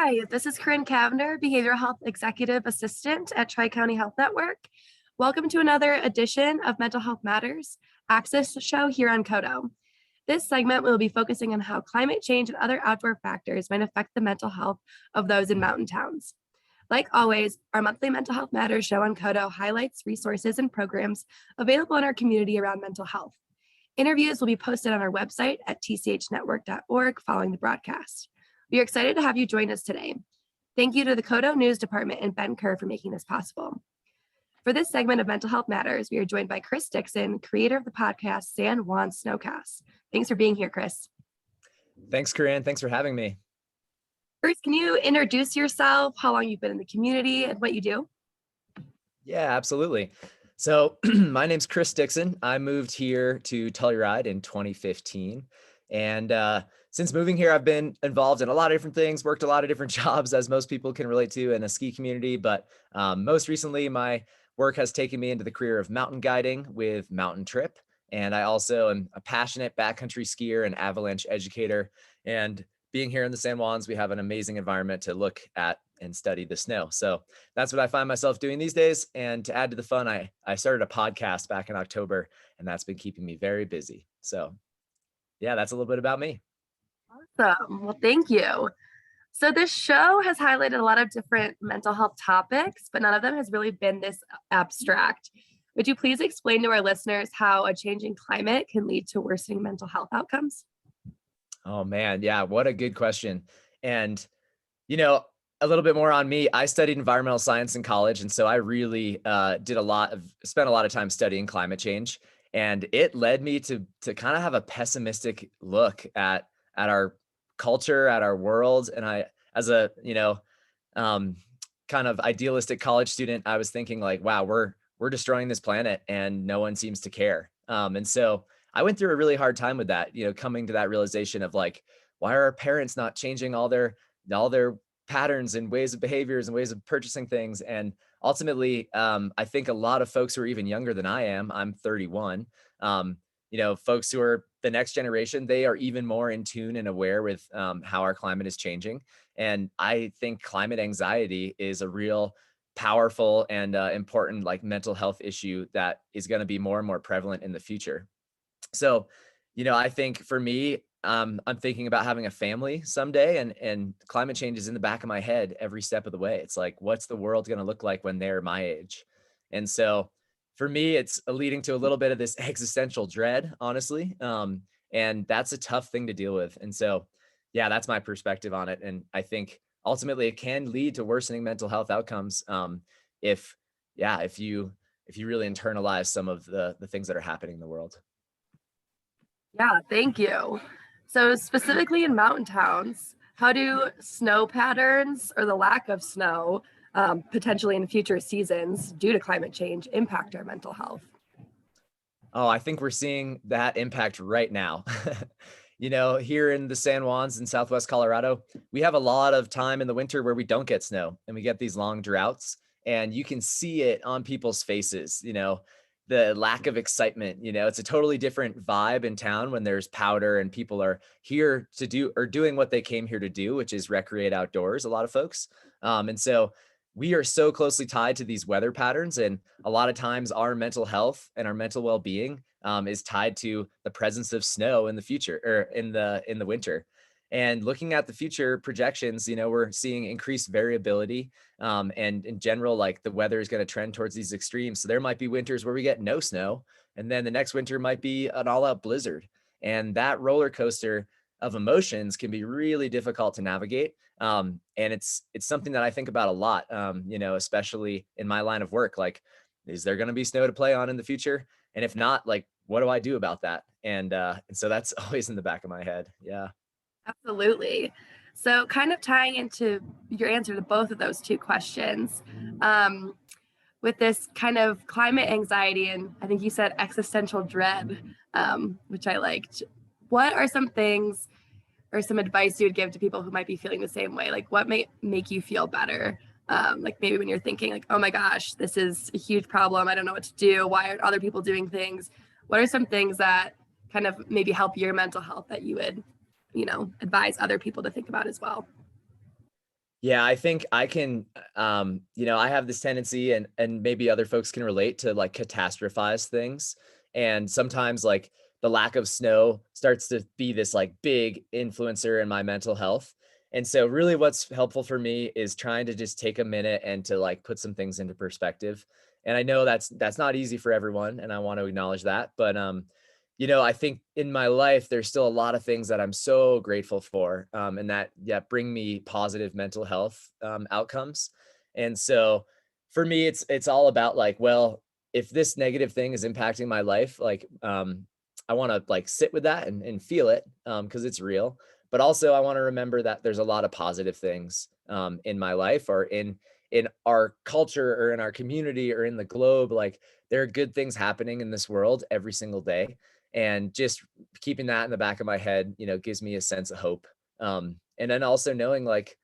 Hi, this is Corinne Cavender, Behavioral Health Executive Assistant at Tri-County Health Network. Welcome to another edition of Mental Health Matters, Access Show here on KOTO. This segment will be focusing on how climate change and other outdoor factors might affect the mental health of those in mountain towns. Like always, our monthly Mental Health Matters show on KOTO highlights resources and programs available in our community around mental health. Interviews will be posted on our website at TCHNetwork.org following the broadcast. We are excited to have you join us today. Thank you to the KOTO News Department and Ben Kerr for making this possible. For this segment of Mental Health Matters, we are joined by Chris Dickson, creator of the podcast San Juan Snowcast. Thanks for being here, Chris. Thanks, Corinne. Thanks for having me. First, can you introduce yourself, how long you've been in the community, and what you do? Yeah, absolutely. So my name's Chris Dickson. I moved here to Telluride in 2015. And since moving here, I've been involved in a lot of different things, worked a lot of different jobs, as most people can relate to in a ski community. But most recently, my work has taken me into the career of mountain guiding with Mountain Trip. And I also am a passionate backcountry skier and avalanche educator. And being here in the San Juans, we have an amazing environment to look at and study the snow. So that's what I find myself doing these days. And to add to the fun, I started a podcast back in October, and that's been keeping me very busy. So yeah, that's a little bit about me. Awesome. Well, thank you. So this show has highlighted a lot of different mental health topics, but none of them has really been this abstract. Would you please explain to our listeners how a changing climate can lead to worsening mental health outcomes? Oh man, yeah, what a good question. And a little bit more on me. I studied environmental science in college, and so I really spent a lot of time studying climate change. And it led me to kind of have a pessimistic look at our culture, at our world. And I, as a kind of idealistic college student, I was thinking like, wow, we're destroying this planet, and no one seems to care. And so I went through a really hard time with that. Coming to that realization of like, why are our parents not changing all their patterns and ways of behaviors and ways of purchasing things? And ultimately, I think a lot of folks who are even younger than I am, I'm 31, folks who are the next generation, they are even more in tune and aware with how our climate is changing. And I think climate anxiety is a real powerful and important like mental health issue that is going to be more and more prevalent in the future. So, I think for me, I'm thinking about having a family someday, and climate change is in the back of my head every step of the way. It's like, what's the world going to look like when they're my age? And so for me, it's leading to a little bit of this existential dread, honestly. And that's a tough thing to deal with. And so, yeah, that's my perspective on it. And I think ultimately it can lead to worsening mental health outcomes if you really internalize some of the things that are happening in the world. Yeah, thank you. So specifically in mountain towns, how do snow patterns or the lack of snow potentially in future seasons due to climate change impact our mental health? Oh, I think we're seeing that impact right now. Here in the San Juans in Southwest Colorado, we have a lot of time in the winter where we don't get snow and we get these long droughts, and you can see it on people's faces, the lack of excitement. It's a totally different vibe in town when there's powder and people are here to do or doing what they came here to do, which is recreate outdoors, a lot of folks. And so we are so closely tied to these weather patterns. And a lot of times our mental health and our mental well-being is tied to the presence of snow in the future or in the winter. And looking at the future projections, we're seeing increased variability. And in general, like the weather is going to trend towards these extremes. So there might be winters where we get no snow, and then the next winter might be an all-out blizzard. And that roller coaster of emotions can be really difficult to navigate. And it's something that I think about a lot, especially in my line of work. Like, is there going to be snow to play on in the future? And if not, like, what do I do about that? And so that's always in the back of my head. Yeah. Absolutely. So kind of tying into your answer to both of those two questions, with this kind of climate anxiety, and I think you said existential dread, which I liked. What are some things or some advice you would give to people who might be feeling the same way? Like what may make you feel better? Like maybe when you're thinking like, oh my gosh, this is a huge problem. I don't know what to do. Why aren't other people doing things? What are some things that kind of maybe help your mental health that you would advise other people to think about as well? Yeah, I think I can, I have this tendency and maybe other folks can relate to like catastrophize things. And sometimes like the lack of snow starts to be this like big influencer in my mental health. And so really what's helpful for me is trying to just take a minute and to like put some things into perspective. And I know that's not easy for everyone, and I want to acknowledge that, but I think in my life, there's still a lot of things that I'm so grateful for, and that bring me positive mental health outcomes. And so, for me, it's all about like, well, if this negative thing is impacting my life, like, I want to like sit with that and feel it because it's real. But also, I want to remember that there's a lot of positive things in my life or in our culture or in our community or in the globe. Like, there are good things happening in this world every single day, and just keeping that in the back of my head, gives me a sense of hope. And then also knowing like,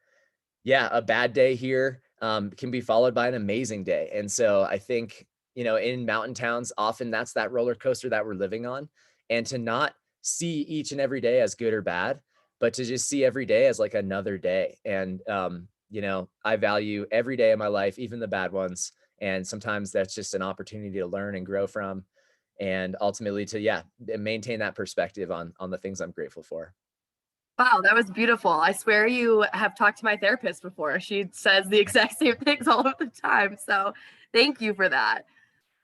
yeah, a bad day here can be followed by an amazing day. And so I think, in mountain towns, often that's that roller coaster that we're living on. And to not see each and every day as good or bad, but to just see every day as like another day. And, I value every day of my life, even the bad ones. And sometimes that's just an opportunity to learn and grow from, and ultimately to, maintain that perspective on the things I'm grateful for. Wow, that was beautiful. I swear you have talked to my therapist before. She says the exact same things all of the time. So thank you for that.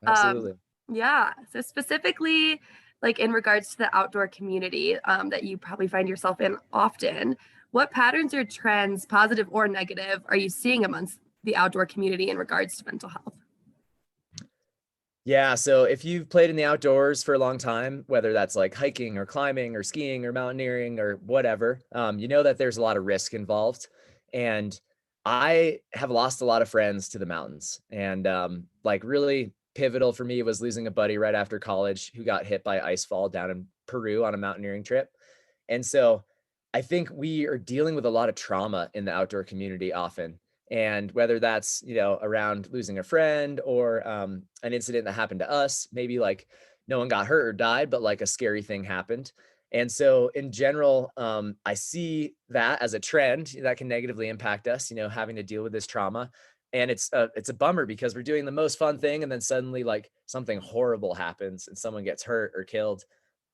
Um, Absolutely. yeah. So specifically, like in regards to the outdoor community that you probably find yourself in often, what patterns or trends, positive or negative, are you seeing amongst the outdoor community in regards to mental health? Yeah, so if you've played in the outdoors for a long time, whether that's like hiking or climbing or skiing or mountaineering or whatever, you know that there's a lot of risk involved. And I have lost a lot of friends to the mountains. And like really pivotal for me was losing a buddy right after college who got hit by ice fall down in Peru on a mountaineering trip. And so I think we are dealing with a lot of trauma in the outdoor community often. And whether that's, around losing a friend or an incident that happened to us, maybe like no one got hurt or died, but like a scary thing happened. And so in general, I see that as a trend that can negatively impact us, having to deal with this trauma. And it's a bummer because we're doing the most fun thing and then suddenly like something horrible happens and someone gets hurt or killed.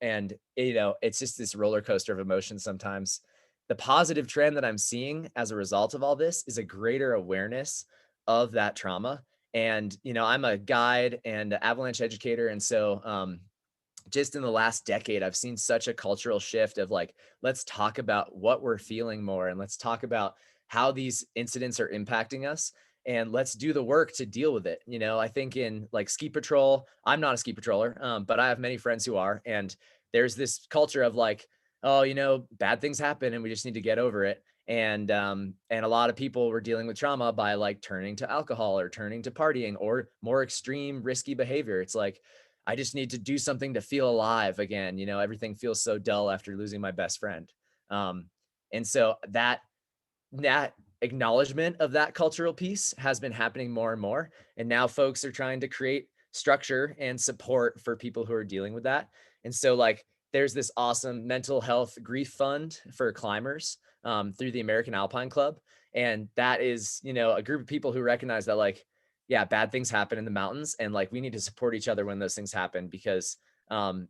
And it's just this roller coaster of emotions sometimes. The positive trend that I'm seeing as a result of all this is a greater awareness of that trauma. And, I'm a guide and avalanche educator. And so, just in the last decade, I've seen such a cultural shift of like, let's talk about what we're feeling more and let's talk about how these incidents are impacting us and let's do the work to deal with it. I think in like ski patrol, I'm not a ski patroller, but I have many friends who are. And there's this culture of like, oh, bad things happen and we just need to get over it. And a lot of people were dealing with trauma by like turning to alcohol or turning to partying or more extreme risky behavior. It's like, I just need to do something to feel alive again. Everything feels so dull after losing my best friend. Um, and so that acknowledgement of that cultural piece has been happening more and more. And now folks are trying to create structure and support for people who are dealing with that. And so like there's this awesome mental health grief fund for climbers through the American Alpine Club. And that is, a group of people who recognize that like, yeah, bad things happen in the mountains and like we need to support each other when those things happen because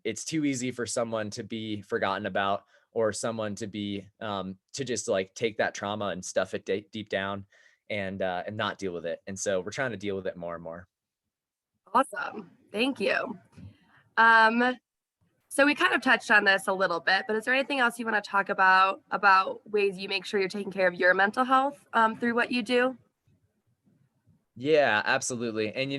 it's too easy for someone to be forgotten about or someone to be to just like take that trauma and stuff it deep down and not deal with it. And so we're trying to deal with it more and more. Awesome. Thank you. Um, so we kind of touched on this a little bit, but is there anything else you want to talk about ways you make sure you're taking care of your mental health through what you do? Yeah, absolutely. And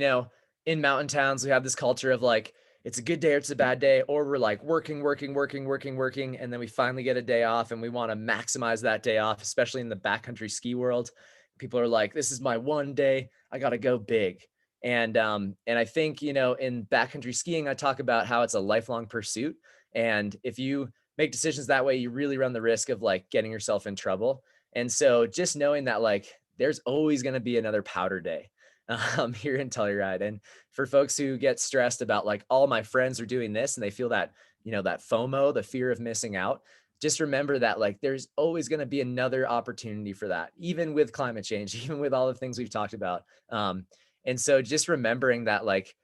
in mountain towns, we have this culture of like, it's a good day or it's a bad day, or we're like working, working, working, working, working. And then we finally get a day off and we want to maximize that day off, especially in the backcountry ski world. People are like, this is my one day. I got to go big. And I think, in backcountry skiing, I talk about how it's a lifelong pursuit. And if you make decisions that way, you really run the risk of like getting yourself in trouble. And so just knowing that like there's always going to be another powder day here in Telluride. And for folks who get stressed about like all my friends are doing this and they feel that, that FOMO, the fear of missing out, just remember that like there's always going to be another opportunity for that, even with climate change, even with all the things we've talked about. And so just remembering that like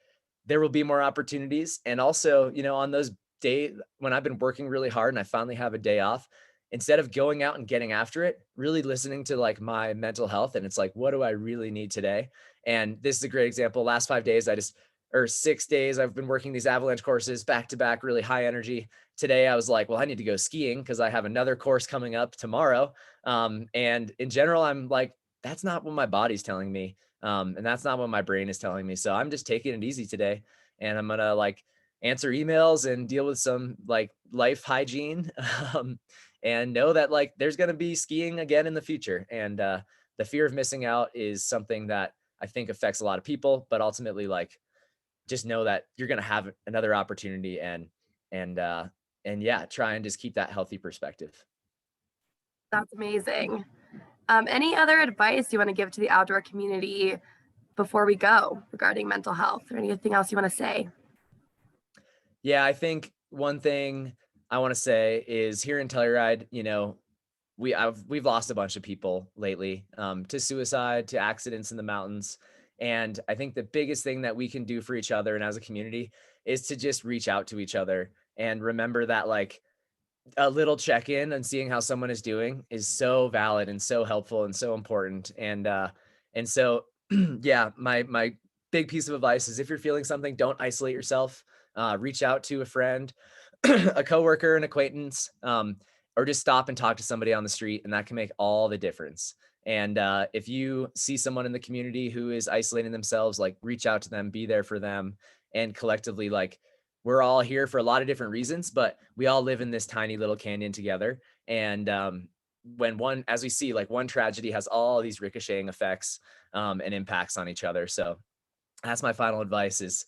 there will be more opportunities. And also, on those days when I've been working really hard and I finally have a day off, instead of going out and getting after it, really listening to like my mental health. And it's like, what do I really need today? And this is a great example. Last 5 days, or 6 days, I've been working these avalanche courses back to back, really high energy. Today, I was like, well, I need to go skiing because I have another course coming up tomorrow. And in general, I'm like, that's not what my body's telling me. And that's not what my brain is telling me. So I'm just taking it easy today. And I'm going to like answer emails and deal with some like life hygiene. And know that like there's going to be skiing again in the future. And the fear of missing out is something that I think affects a lot of people, but ultimately like just know that you're going to have another opportunity and yeah, try and just keep that healthy perspective. That's amazing. Any other advice you want to give to the outdoor community before we go regarding mental health, or anything else you want to say? Yeah, I think one thing I want to say is here in Telluride, we've lost a bunch of people lately to suicide, to accidents in the mountains. And I think the biggest thing that we can do for each other and as a community is to just reach out to each other and remember that like a little check-in and seeing how someone is doing is so valid and so helpful and so important. And so yeah, my big piece of advice is if you're feeling something, don't isolate yourself. Reach out to a friend, a coworker, an acquaintance, or just stop and talk to somebody on the street, and that can make all the difference. And if you see someone in the community who is isolating themselves, like reach out to them, be there for them, and collectively, like we're all here for a lot of different reasons, but we all live in this tiny little canyon together. And as we see, like one tragedy has all these ricocheting effects and impacts on each other. So that's my final advice is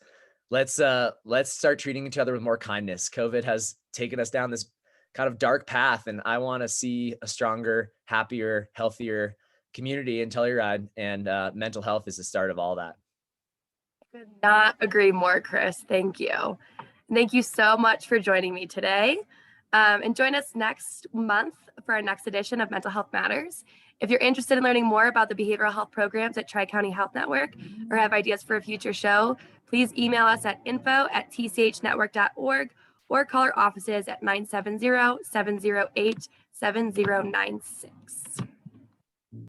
let's start treating each other with more kindness. COVID has taken us down this kind of dark path, and I want to see a stronger, happier, healthier community in Telluride, and mental health is the start of all that. Could not agree more, Chris. Thank you. Thank you so much for joining me today. And join us next month for our next edition of Mental Health Matters. If you're interested in learning more about the behavioral health programs at Tri-County Health Network or have ideas for a future show, please email us at info@tchnetwork.org or call our offices at 970-708-7096.